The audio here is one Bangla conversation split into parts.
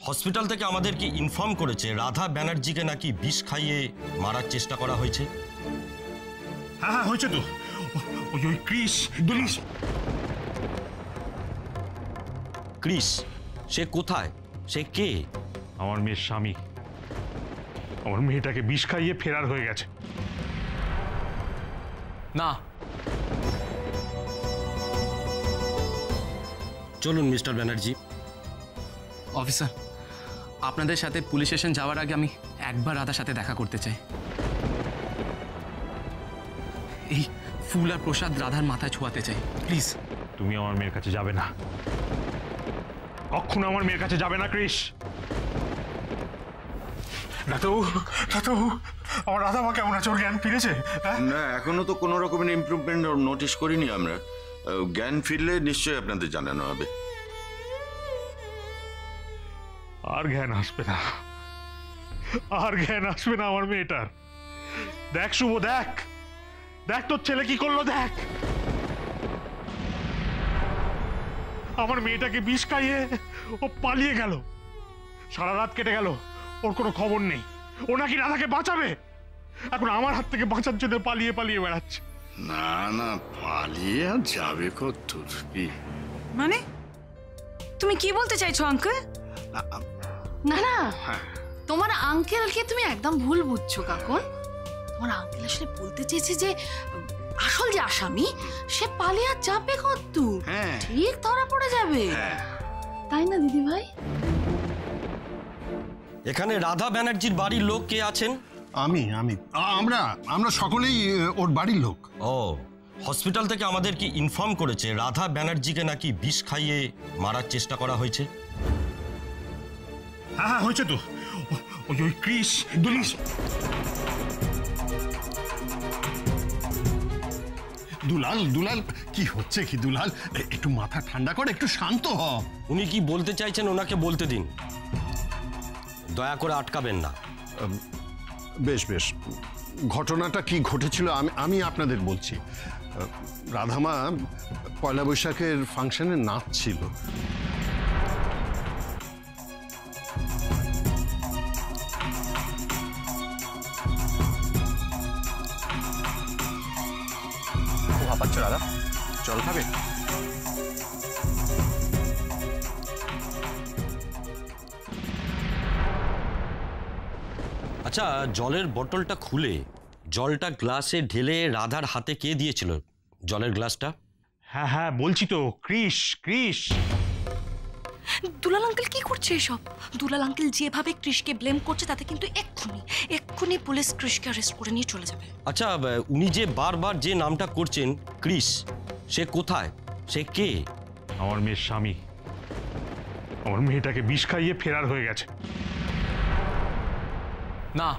হসপিটাল থেকে আমাদেরকে ইনফর্ম করেছে রাধা ব্যানার্জিকে নাকি বিষ খাইয়ে মারার চেষ্টা করা হয়েছে। হ্যাঁ হ্যাঁ হয়েছে তো। ওই ক্রিস দুলিশ। ক্রিস সে কোথায়, সে কে? আমার মেয়ের স্বামী। আমার মেয়েটাকে বিষ খাইয়ে ফেরার হয়ে গেছে। না, চলুন মিস্টার ব্যানার্জি। অফিসার, আপনাদের সাথে পুলিশ স্টেশন যাওয়ার আগে আমি একবার রাধার সাথে দেখা করতে চাই। এই ফুল আর প্রসাদ রাধার মাথায় ছোঁয়াতে চাই, প্লিজ। তুমি আমার মেয়ের কাছে যাবে না, কখনো আমার মেয়ের কাছে যাবে না ক্রিস। আমার রাধা মা কেমন আছে? ওর জ্ঞান ফিরেছে? না, এখনো তো কোনো রকমের ইমপ্রুভমেন্ট নোটিশ করিনি আমরা। জ্ঞান ফিরলে নিশ্চয়ই আপনাদের জানানো হবে। আর জ্ঞান আসবে না, আর জ্ঞান আসবে না আমার মেয়েটার। দেখ শুভ, দেখ দেখ তোর ছেলে কি করলো, দেখ। আমার মেয়েটাকে বিষ খাইয়ে ও পালিয়ে গেল। সারা রাত কেটে গেল, ওর কোনো খবর নেই। ও নাকি রাধাকে বাঁচাবে, এখন আমার হাত থেকে বাঁচার জন্য পালিয়ে পালিয়ে বেড়াচ্ছে। না না, পালিয়ে আর যাবে কতদূর? মানে তুমি কি বলতে চাইছো আঙ্কেল? না না, তোমার আঙ্কেলকে তুমি একদম ভুল বুঝছো কাকুন। তোমার আঙ্কেল আসলে বলতে চেয়েছে যে আসল যে আসামি সে পালিয়ে যাবে কতদূর, ঠিক ধরা পড়ে যাবে, তাই না দিদি ভাই? এখানে রাধা ব্যানার্জির বাড়ির লোক কে আছেন? আমি আমরা সকলেই ওর বাড়ির লোক। ও, হসপিটাল থেকে আমাদেরকে ইনফর্ম করেছে রাধা ব্যানার্জিকে নাকি বিষ খাইয়ে মারার চেষ্টা করা হয়েছে। হ্যাঁ হ্যাঁ হয়েছে তো। ওই ক্রিস দুলিশ। দুলাল কি হচ্ছে কি দুলাল? একটু মাথা ঠান্ডা করে, একটু শান্ত হ। উনি কি বলতে চাইছেন ওনাকে বলতে দিন, দয়া করে আটকাবেন না। বেশ বেশ, ঘটনাটা কি ঘটেছিল আমি আপনাদের বলছি। রাধামা পয়লা বৈশাখের ফাংশনে নাচছিল। ভাবাচ্ছো রাধা, জল খাবে? আচ্ছা, জলের বোতলটা খুলে জলটা গ্লাসে ঢেলে রাধার হাতে কে দিয়েছিল জলের গ্লাসটা? হ্যাঁ হ্যাঁ বলছি তো, ক্রিস ক্রিস। দুলাল আঙ্কেল কি করছে এসব? দুলাল আঙ্কেল যেভাবে ক্রিসকে ব্লেম করছে তাতে কিন্তু এক্ষুনি পুলিশ ক্রিসকে অ্যারেস্ট করে নিয়ে চলে যাবে। আচ্ছা, উনি যে বারবার যে নামটা করছেন ক্রিস, সে কোথায়, সে কে? আমার মেয়ের স্বামী। আমার মেয়েটাকে বিষ খাইয়ে ফেরার হয়ে গেছে। না,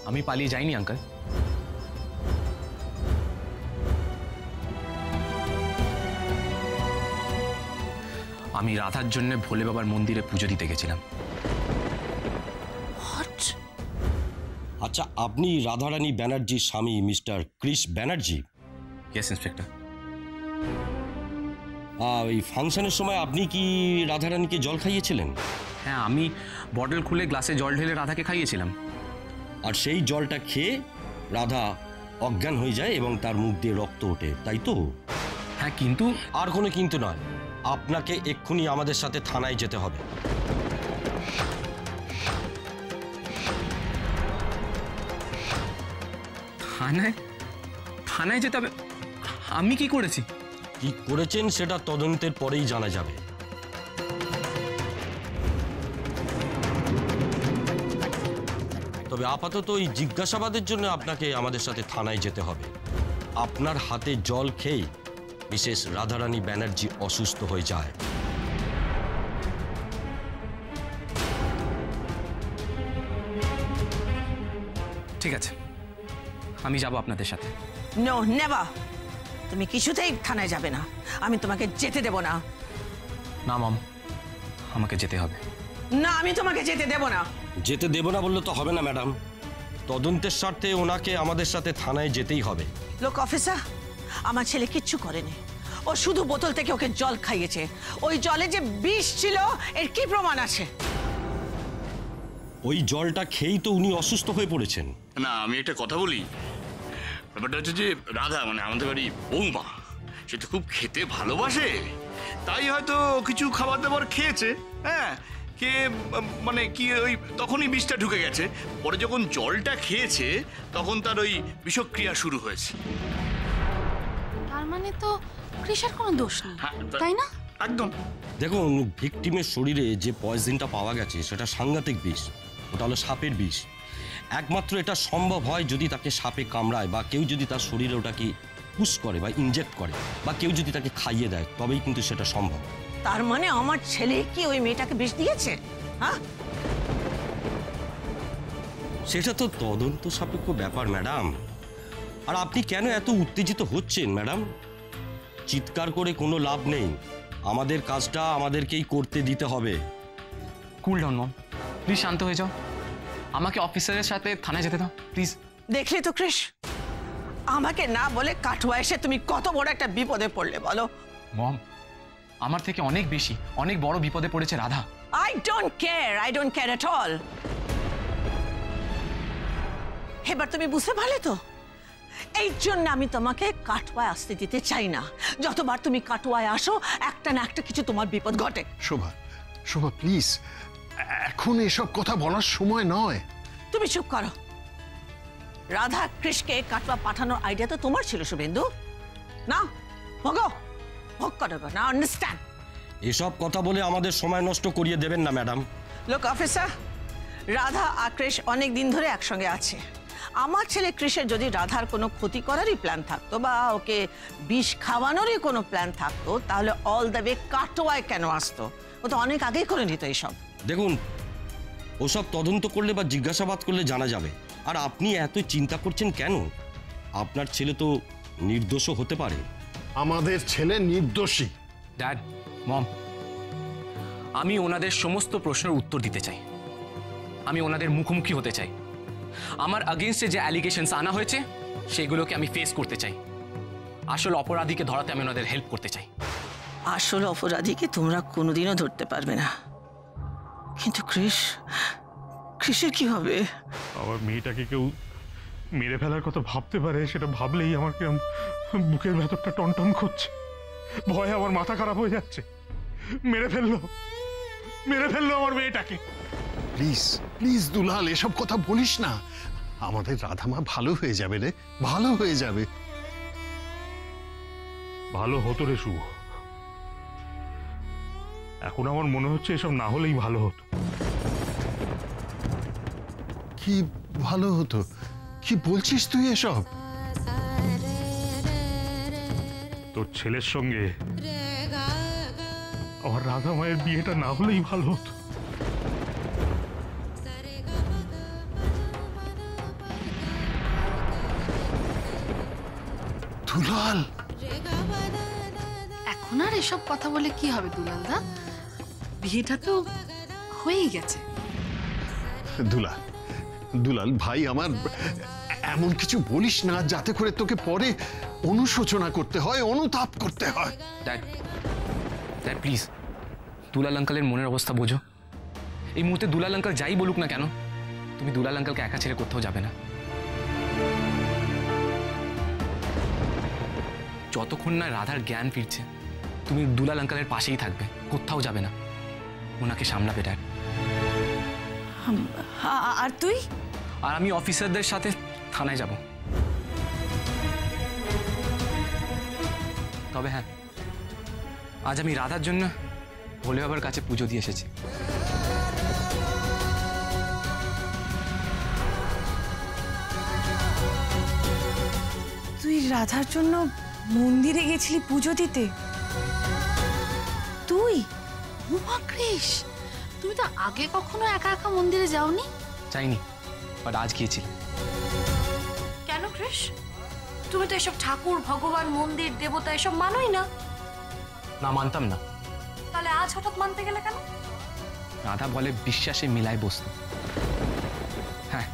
আমি পালিয়ে যাইনি আঙ্কেল। আমি রাধার জন্য ভোলে বাবার মন্দিরে পুজো দিতে গেছিলাম। আচ্ছা, আপনি রাধারানী ব্যানার্জির স্বামী mister Chris Banerjee? Yes inspector. ওই ফাংশনের সময় আপনি কি রাধারানীকে জল খাইয়েছিলেন? হ্যাঁ, আমি বটল খুলে গ্লাসে জল ঢেলে রাধাকে খাইয়েছিলাম। আর সেই জলটা খেয়ে রাধা অজ্ঞান হয়ে যায় এবং তার মুখ দিয়ে রক্ত ওঠে, তাই তো? হ্যাঁ, কিন্তু আর কোনো কিন্তু নয়, আপনাকে এক্ষুনি আমাদের সাথে থানায় যেতে হবে। থানায় যেতে হবে? আমি কি করেছি? কি করেছেন সেটা তদন্তের পরেই জানা যাবে। তবে আপাতত এই জিজ্ঞাসাবাদের জন্য আপনাকে আমাদের সাথে থানায় যেতে হবে। আপনার হাতে জল খেয়ে মিসেস রাধারানী ব্যানার্জি অসুস্থ হয়ে যায়। ঠিক আছে, আমি যাব আপনাদের সাথে। নো নেভার, তুমি কিছুতেই থানায় যাবে না, আমি তোমাকে যেতে দেব না। না মম, আমাকে যেতে হবে। না, আমি তোমাকে যেতে দেব না। যেতে দেব না বললে তো হবে না ম্যাডাম। তদন্তের স্বার্থে ওনাকে আমাদের সাথে থানায় যেতেই হবে। লোক অফিসার, আমার ছেলে কিচ্ছু করেনি। ও শুধু বোতল থেকে ওকে জল খাইয়েছে। ওই জলে যে বিষ ছিল এর কি প্রমাণ আছে? ওই জলটা খেয়েই তো উনি অসুস্থ হয়ে পড়েছেন। না, আমি একটা কথা বলি। ব্যাপারটা হচ্ছে যে রাধা মানে আমাদের বাড়ি বৌমা, সে তো খুব খেতে ভালোবাসে, তাই হয়তো কিছু খাবার দাবার খেয়েছে। হ্যাঁ, খেয়ে মানে কি ওই তখনই বিষটা ঢুকে গেছে। পরে যখন জলটা খেয়েছে তখন তার ওই বিষক্রিয়া শুরু হয়েছে। তার মানে তো কৃষার কোনো দোষ নেই, তাই না? একদম। দেখুন, ভিকটিমের শরীরে যে পয়জনটা পাওয়া গেছে সেটা সাংঘাতিক বিষ। ওটা হলো সাপের বিষ। একমাত্র এটা সম্ভব হয় যদি তাকে সাপে কামড়ায় বা কেউ যদি তার শরীরে ওটাকে পুশ করে বা ইনজেক্ট করে বা কেউ যদি তাকে খাইয়ে দেয়, তবেই কিন্তু সেটা সম্ভব। তার মানে আমার ছেলে কি ওই মেয়েটাকে বিষ দিয়েছে? হ্যাঁ, সেটা তো তদন্ত সাপেক্ষ ব্যাপার ম্যাডাম। আর আপনি কেন এত উত্তেজিত হচ্ছেন ম্যাডাম? চিৎকার করে কোনো লাভ নেই। আমাদের কাজটা আমাদেরকেই করতে দিতে হবে। কুল ডাউন মম, প্লিজ শান্ত হয়ে যাও। আমাকে অফিসারের সাথে থানায় যেতে দাও প্লিজ। দেখলে তো কৃষ, আমাকে না বলে কাঠুয়া এসে তুমি কত বড় একটা বিপদে পড়লে বলো। মম, আমার থেকে অনেক বেশি, অনেক বড় বিপদে পড়েছে Radha. I don't care at all. এবার তুমি বুঝতে পারলে তো? এই জন্য আমি তোমাকে কাঠুয়ায় আসতে দিতে চাই না। যতবার তুমি কাঠুয়ায় আসো একটা না একটা কিছু তোমার বিপদ ঘটে। শোভা, শোভা প্লিজ, এখন এসব কথা বলার সময় নয়। তুমি চুপ করো। রাধা কৃষকে কাঠুয়া পাঠানোর আইডিয়া তো তোমার ছিল শুভেন্দু, না? ভোগ করো না, আন্ডারস্ট্যান্ড? এসব কথা বলে আমাদের সময় নষ্ট করিয়ে দেবেন না ম্যাডাম। লোক অফিসার, রাধা আর কৃষ অনেক দিন ধরে একসঙ্গে আছে। আমার ছেলে কৃষের যদি রাধার কোনো ক্ষতি করারই প্ল্যান থাকতো বা ওকে বিষ খাওয়ানোরই কোনো প্ল্যান থাকতো, তাহলে অল দ্য ওয়ে কাটোয়ায় কেন আসতো? ও তো অনেক আগেই করে নিত এইসব। দেখুন, ওসব তদন্ত করলে বা জিজ্ঞাসাবাদ করলে জানা যাবে। আর আপনি এত চিন্তা করছেন কেন? আপনার ছেলে তো নির্দোষও হতে পারে। আমাদের ছেলে নির্দোষী। ড্যাড, মম, আমি ওনাদের সমস্ত প্রশ্নের উত্তর দিতে চাই। আমি ওনাদের মুখোমুখি হতে চাই। আমার আগেনস্টে যে অ্যালিগেশনস আনা হয়েছে সেগুলোকে আমি ফেস করতে চাই। আসল অপরাধীকে ধরাতে আমি ওনাদের হেল্প করতে চাই। আসল অপরাধীকে তোমরা কোনোদিনও ধরতে পারবে না, কিন্তু কৃষের কি হবে? আমার মেয়েটাকে কেউ মেরে ফেলার কথা ভাবতে পারে, সেটা ভাবলেই আমার কিরম বুকের ভেতরটা টনটন করছে। ভয়ে আমার মাথা খারাপ হয়ে যাচ্ছে। মেরে ফেললো আমার মেয়েটাকে। প্লিজ প্লিজ দুলাল, এসব কথা বলিস না। আমাদের রাধামা ভালো হয়ে যাবে রে, ভালো হয়ে যাবে। ভালো হতো রে শুভ। এখন আমার মনে হচ্ছে এসব না হলেই ভালো হতো। কি ভালো হতো? কি বলছিস তুই এসব? তোর ছেলের সঙ্গে আমার রাধা মায়ের বিয়েটা না হলেই ভালো হতো। দুলাল, এখন আর এসব কথা বলে কি হবে দুলালদা? বিয়েটা তো হয়েই গেছে। দুলাল, দুলাল ভাই আমার, এমন কিছু বলিস না যাতে করে তোকে পরে অনুশোচনা করতে হয়, অনুতাপ করতে হয়। ড্যাড, ড্যাড প্লিজ, দুলাল আঙ্কালের মনের অবস্থা বোঝো। এই মুহূর্তে দুলাল আঙ্কাল যাই বলুক না কেন, তুমি দুলাল আঙ্কালকে একা ছেড়ে কোথাও যাবে না। যতক্ষণ না রাধার জ্ঞান ফিরছে তুমি দুলাল আঙ্কালের পাশেই থাকবে, কোথাও যাবে না। ওনাকে সামলাবে ড্যাড। আর তুই? আর আমি অফিসারদের সাথে থানায় যাব। তবে হ্যাঁ, আজ আমি রাধার জন্য ভোলে বাবার কাছে পুজো দিয়ে এসেছি। তুই রাধার জন্য মন্দিরে গেছিলি পুজো দিতে? তুই? উমা কৃষ, তুমি তো আগে কখনো একা একা মন্দিরে যাওনি? চাইনি, বাট আজ গিয়েছিলাম। কেন কৃষ? তুমি তো এসব ঠাকুর, ভগবান, মন্দির, দেবতা এসব মানোই না। না, মানতাম না। তাহলে আজ হঠাৎ মানতে গেলে কেন? রাধা বলে বিশ্বাসে মিলায় বস্তু। হ্যাঁ,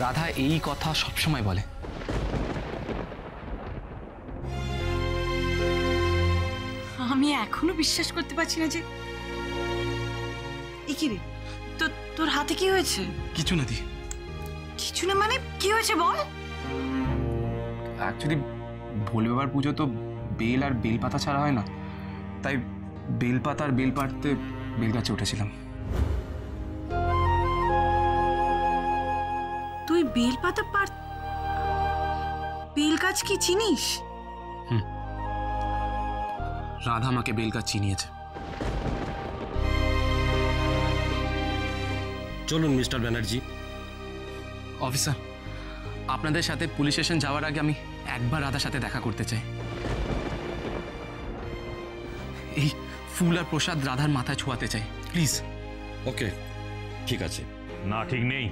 রাধা এই কথা সবসময় বলে। আমি এখনো বিশ্বাস করতে পারছি না যে কি রে, তোর হাতে কি হয়েছে? কিছু না দি। কিছু না মানে কি হয়েছে বল। অ্যাকচুয়ালি ভোলে বাবার পুজো তো বেল আর বেলপাতা ছাড়া হয় না, তাই বেলপাতা আর বেল পাড়তে বেলগাছে উঠেছিলাম। তুই বেলপাতা পার, বেল গাছ কি চিনিস? রাধা আমাকে বেলগাছ চিনিয়েছে। চলুন মিস্টার ব্যানার্জি। অফিসার, আপনাদের সাথে পুলিশ স্টেশন যাওয়ার আগে আমি একবার রাধার সাথে দেখা করতে চাই। এই ফুল আর প্রসাদ রাধার মাথায় ছোঁয়াতে চাই, প্লিজ। ওকে, ঠিক আছে। না, ঠিক নেই।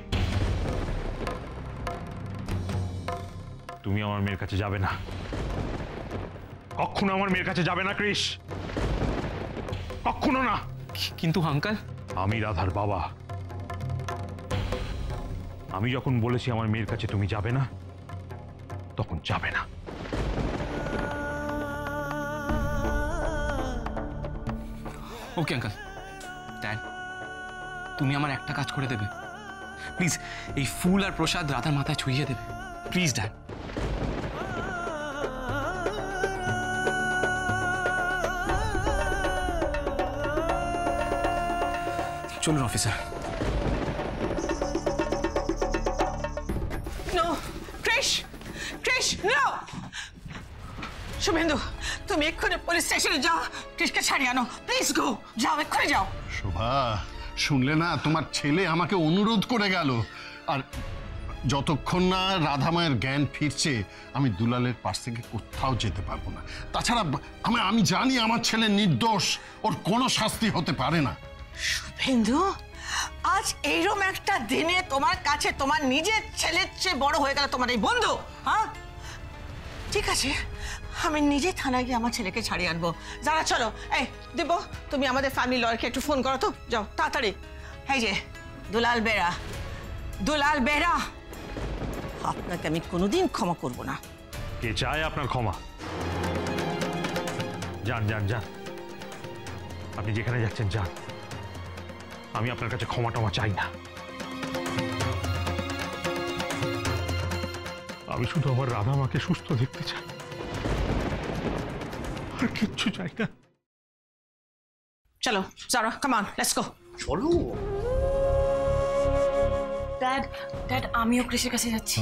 তুমি আমার মেয়ের কাছে যাবে না, কখনো আমার মেয়ের কাছে যাবে না কৃষ, কখনো না। কিন্তু আঙ্কেল, আমি রাধার বাবা, আমি যখন বলেছি আমার মেয়ের কাছে তুমি যাবে না, তখন যাবে না। Okay uncle. ড্যাড, তুমি আমার একটা কাজ করে দেবে প্লিজ, এই ফুল আর প্রসাদ রাধার মাথায় ছুঁয়ে দেবে প্লিজ ড্যাড। চলুন officer. No Krish, Krish no. Suvendu, তুমি এক্ষুনি পুলিশ স্টেশনে যাও, ক্রিশকে ছাড়িয়ে আনো, প্লিজ গো, যাও, এক্ষুনি যাও। শোভা, শুনলে না, তোমার ছেলে আমাকে অনুরোধ করে গেল। আর যতক্ষণ না রাধা মায়ের জ্ঞান ফিরছে, আমি দুলালের পাশ থেকে কোথাও যেতে পারবো না। তাছাড়া আমি জানি আমার ছেলে নির্দোষ, ওর কোনো শাস্তি হতে পারে না। শুভেন্দু, আজ এইরকম একটা দিনে তোমার কাছে তোমার নিজের ছেলের চেয়ে বড় হয়ে গেল তোমার এই বন্ধু। হ্যাঁ, ঠিক আছে, আমি নিজে থানায় গিয়ে আমার ছেলেকে ছাড়িয়ে আনবো। যারা, চলো। এই দেব, তুমি আমাদের ফ্যামিলি লয়ারকে একটু ফোন করো তো, যাও তাড়াতাড়ি। এই যে দুলাল বেরা, দুলাল বেরা, আপনাকে আমি কোনোদিন ক্ষমা করব না। কে চায় আপনার ক্ষমা? যান যান যান, আপনি যেখানে যাচ্ছেন যান, আমি আপনার কাছে ক্ষমা টমা চাই না। আমি শুধু আমার রাধা মাকে সুস্থ দেখতে চাই, আর কিচ্ছু চাই না। চলো যারা, কাম অন, লেটস গো। চলো। ড্যাড, আমিও কৃষির কাছে যাচ্ছি।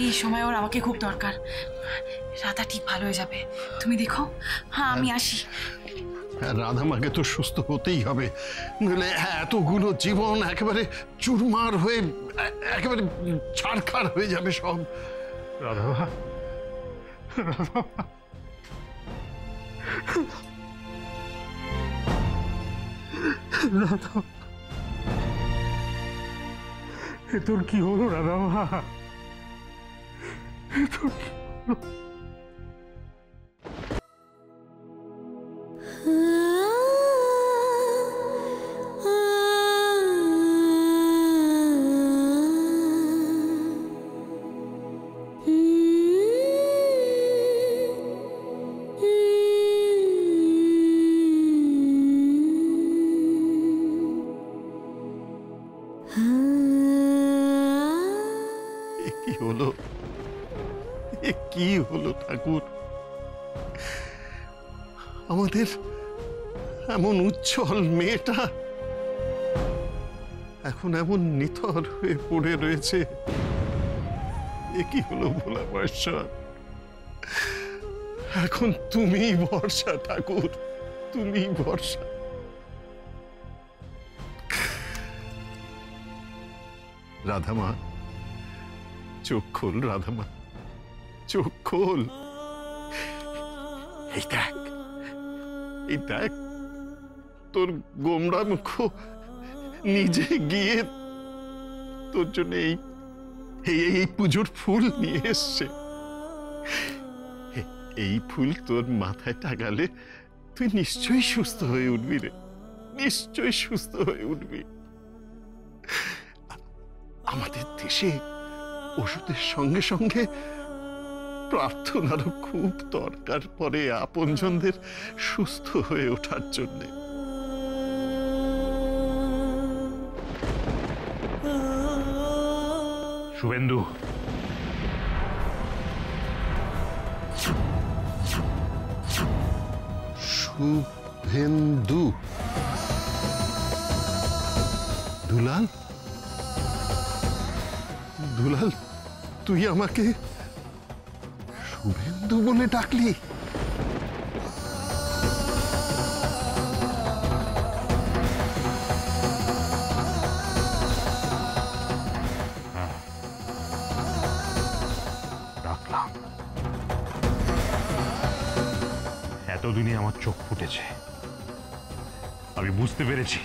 এই সময় ওর আমাকে খুব দরকার। রাধা ঠিক ভালো হয়ে যাবে, তুমি দেখো। হ্যাঁ, আমি আসি। রাধা মাকে তো সুস্থ হতেই হবে, নইলে এতগুলো জীবন একেবারে চুরমার হয়ে একেবারে ছাড়খাড় হয়ে যাবে সব। রাধা, রাধা, রাধা, এ তোর কি হলো রাধা মা? এ তোর কি হলো? কি হলো, এ কি হলো ঠাকুর? আমাদের এমন উজ্জ্বল মেয়েটা এখন এমন নিথর হয়ে পড়ে রয়েছে। এ কি হলো ভোলা বর্ষা? এখন তুমি ভরসা ঠাকুর, তুমি ভরসা। রাধামা, চোখ খোল রাধামা, চোখ খোল। এই দেখ, এই দেখ, তোর গোমড়া মুখ নিজে গিয়ে তোর জন্য এই পুজোর ফুল নিয়ে এসছে। এই ফুল তোর মাথায় টাঙালে তুই নিশ্চয়ই সুস্থ হয়ে উঠবি রে, নিশ্চয়ই সুস্থ হয়ে উঠবি। আমাদের দেশে ওষুধের সঙ্গে সঙ্গে প্রার্থনারও খুব দরকার পড়ে আপনজনদের সুস্থ হয়ে ওঠার জন্যে। শুভেন্দু, শুভেন্দু, দুলাল, দুলাল, তুই আমাকে শুভেন্দু বলে ডাকলি? ডাকলাম। এতদিনে আমার চোখ ফুটেছে। আমি বুঝতে পেরেছি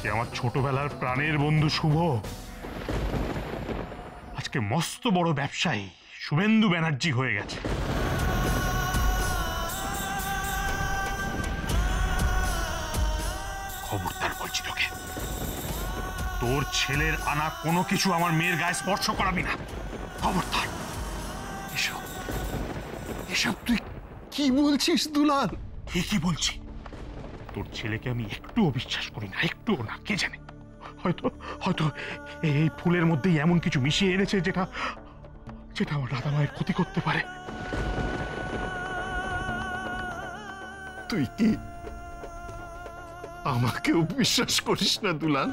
যে আমার ছোটবেলার প্রাণের বন্ধু শুভ আজকে মস্ত বড় ব্যবসায়ী শুভেন্দু ব্যানার্জি হয়ে গেছে। খবরদার বলছি তোকে, তোর ছেলের আনা কোনো কিছু আমার মেয়ের গায়ে স্পর্শ করাবি না। খবরদার। এসব এসব তুই কি বলছিস দুলাল? ঠিকই বলছি। তোর ছেলেকে আমি একটুও বিশ্বাস করি না, একটুও না। কে জানে, হয়তো হয়তো এই ফুলের মধ্যেই এমন কিছু মিশিয়ে এনেছে যেটা যেটা আমার রাধা মায়ের ক্ষতি করতে পারে। তুই কি আমাকেও বিশ্বাস করিস না দুলাল?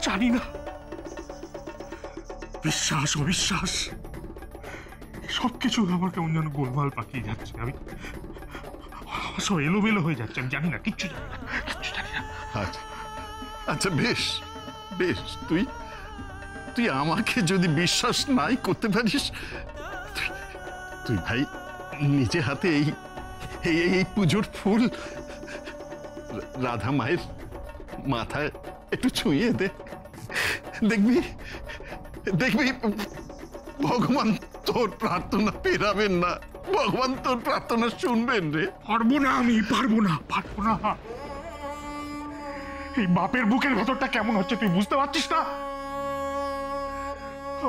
জানি না, বিশ্বাস অবিশ্বাস সবকিছু আমার কেমন যেন গোলমাল পাকিয়ে যাচ্ছে। আমি সব এলোমেলো হয়ে যাচ্ছে। আমি জানি না, কিচ্ছু জানি না, কিচ্ছু জানি না। আচ্ছা আচ্ছা, বেশ বেশ, তুই তুই আমাকে যদি বিশ্বাস নাই করতে পারিস, তুই ভাই নিজে হাতে এই এই এই পুজোর ফুল রাধা মায়ের মাথায় একটু ছুঁয়ে দে, দেখবি দেখবি ভগবান তোর প্রার্থনা পেরাবেন না, ভগবান তোর প্রার্থনা শুনবেন রে। পারবো না, আমি পারবো না, পারবো না। এই বাপের বুকের ভেতরটা কেমন হচ্ছে তুই বুঝতে পারছিস না?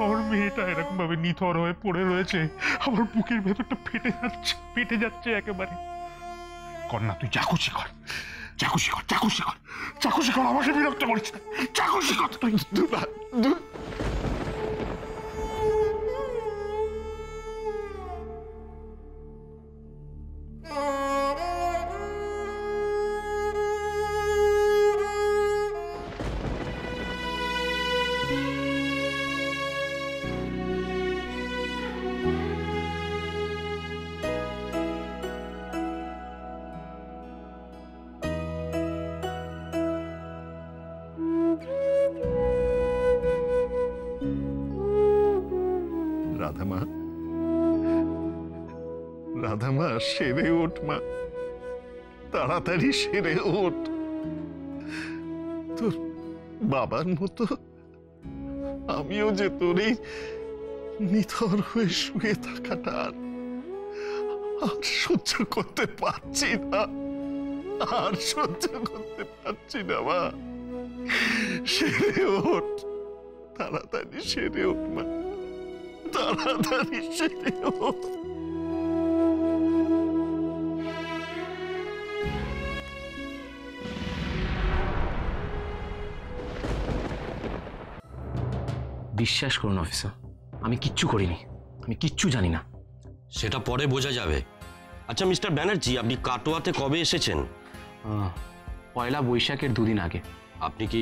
আমার মেয়েটা এরকম ভাবে নিথর হয়ে পড়ে রয়েছে, আমার বুকের ভেতরটা ফেটে যাচ্ছে একেবারে। কর না, তুই যা খুশি কর, যা খুশি কর, যা খুশি কর, যা খুশি কর, আমাকে বিরক্ত করিস না, যা খুশি কর তুই। রাধামা, রাধামা, সেরে ওঠ মা, তাড়াতাড়ি সেরে ওঠ। তোর বাবার মতো আমিও যে তোর এই নিথর হয়ে শুয়ে থাকাটা আর সহ্য করতে পারছি না, আর সহ্য করতে পারছি না মা। সেরে ওঠ, তাড়াতাড়ি সেরে ওঠ মা, তাড়াতাড়ি সেরে ওঠ। বিশ্বাস করুন অফিসার, আমি কিচ্ছু করিনি, আমি কিচ্ছু জানি না। সেটা পরে বোঝা যাবে। আচ্ছা মিস্টার ব্যানার্জি, আপনি কাটোয়াতে কবে এসেছেন? পয়লা বৈশাখের 2 দিন আগে। আপনি কি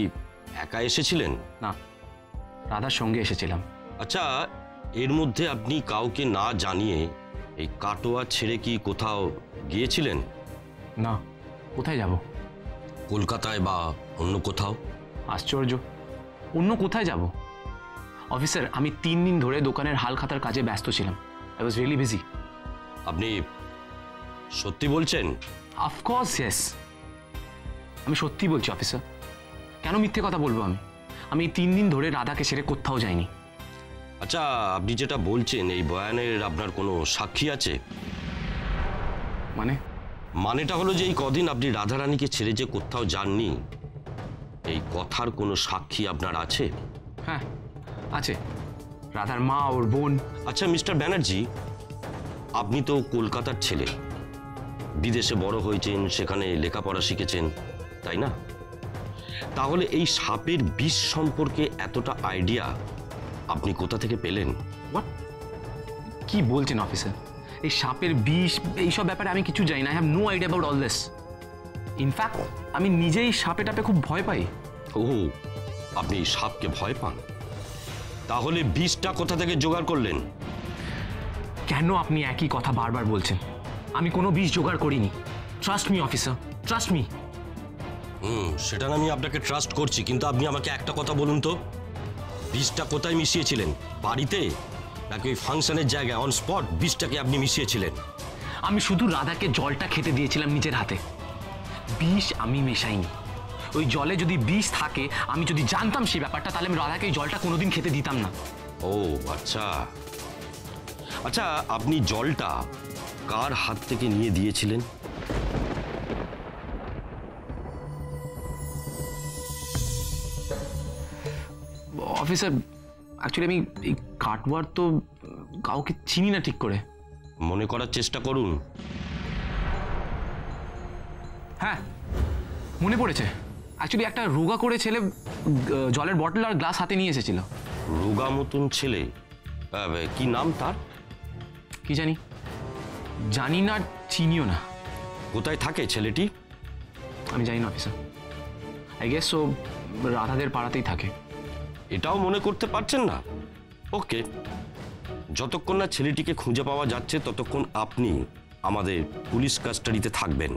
একা এসেছিলেন? না, রাধার সঙ্গে এসেছিলাম। আচ্ছা, এর মধ্যে আপনি কাউকে না জানিয়ে এই কাটোয়া ছেড়ে কি কোথাও গিয়েছিলেন? না, কোথায় যাব? কলকাতায় বা অন্য কোথাও? আশ্চর্য, অন্য কোথায় যাব? অফিসার, আমি 3 দিন ধরে দোকানের হাল খাতার কাজে ব্যস্ত ছিলাম। I was really busy. আপনি সত্যি বলছেন? অফকোর্স ইয়েস, আমি সত্যি বলছি অফিসার। কেন মিথ্যে কথা বলবো আমি? আমি 3 দিন ধরে রাধাকে ছেড়ে কোথাও যাইনি। আচ্ছা, আপনি যেটা বলছেন এই বয়ানের আপনার কোনো সাক্ষী আছে? মানে? মানেটা হলো যে এই কদিন আপনি রাধারানীকে ছেড়ে যে কোথাও যাননি, এই কথার কোনো সাক্ষী আপনার আছে? হ্যাঁ আছে, রাধার মা, ওর বোন। আচ্ছা মিস্টার ব্যানার্জি, আপনি তো কলকাতার ছেলে, বিদেশে বড় হয়েছেন, সেখানে লেখাপড়া শিখেছেন, তাই না? তাহলে এই সাপের বিষ সম্পর্কে এতটা আইডিয়া আপনি কোথা থেকে পেলেন? হোয়াট, কি বলছেন অফিসার? এই সাপের বিষ এইসব ব্যাপারে আমি কিছু জানি না। I have no idea about all this. In fact আমি নিজেই সাপে টাপে খুব ভয় পাই। ও, আপনি সাপকে ভয় পান? তাহলে বিষটা কোথা থেকে জোগাড় করলেন? কেন আপনি একই কথা বারবার বলছেন? আমি কোনো বিষ জোগাড় করিনি। Trust me officer, trust me. সেটা না, আমি আপনাকে ট্রাস্ট করছি, কিন্তু আপনি আমাকে একটা কথা বলুন তো, বিষটা কোথায় মিশিয়েছিলেন? বাড়িতে নাকি ওই ফাংশনের জায়গায় অন স্পট বিষটাকে আপনি মিশিয়েছিলেন? আমি শুধু রাধাকে জলটা খেতে দিয়েছিলাম নিজের হাতে, বিষ আমি মেশাইনি। ওই জলে যদি বিষ থাকে, আমি যদি জানতাম সেই ব্যাপারটা, তাহলে আমি রাধাকে এই জলটা কোনোদিন খেতে দিতাম না। ও আচ্ছা আচ্ছা, আপনি জলটা কার হাত থেকে নিয়ে দিয়েছিলেন? অফিসার, অ্যাকচুয়ালি আমি এই কাটওয়ার তো কাউকে চিনি না ঠিক করে। মনে করার চেষ্টা করুন। হ্যাঁ মনে পড়েছে, অ্যাকচুয়ালি একটা রোগা করে ছেলে জলের বটল আর গ্লাস হাতে নিয়ে এসেছিল। রোগা মতন ছেলে? কি নাম তার? কি জানি, জানি না, চিনিও না। কোথায় থাকে ছেলেটি? আমি জানি না অফিসার, আই গেস ও রাধাদের পাড়াতেই থাকে। এটাও মনে করতে পারছেন না? ওকে, যতক্ষণ না ছেলেটিকে খুঁজে পাওয়া যাচ্ছে ততক্ষণ আপনি আমাদের পুলিশ কাস্টাডিতে থাকবেন।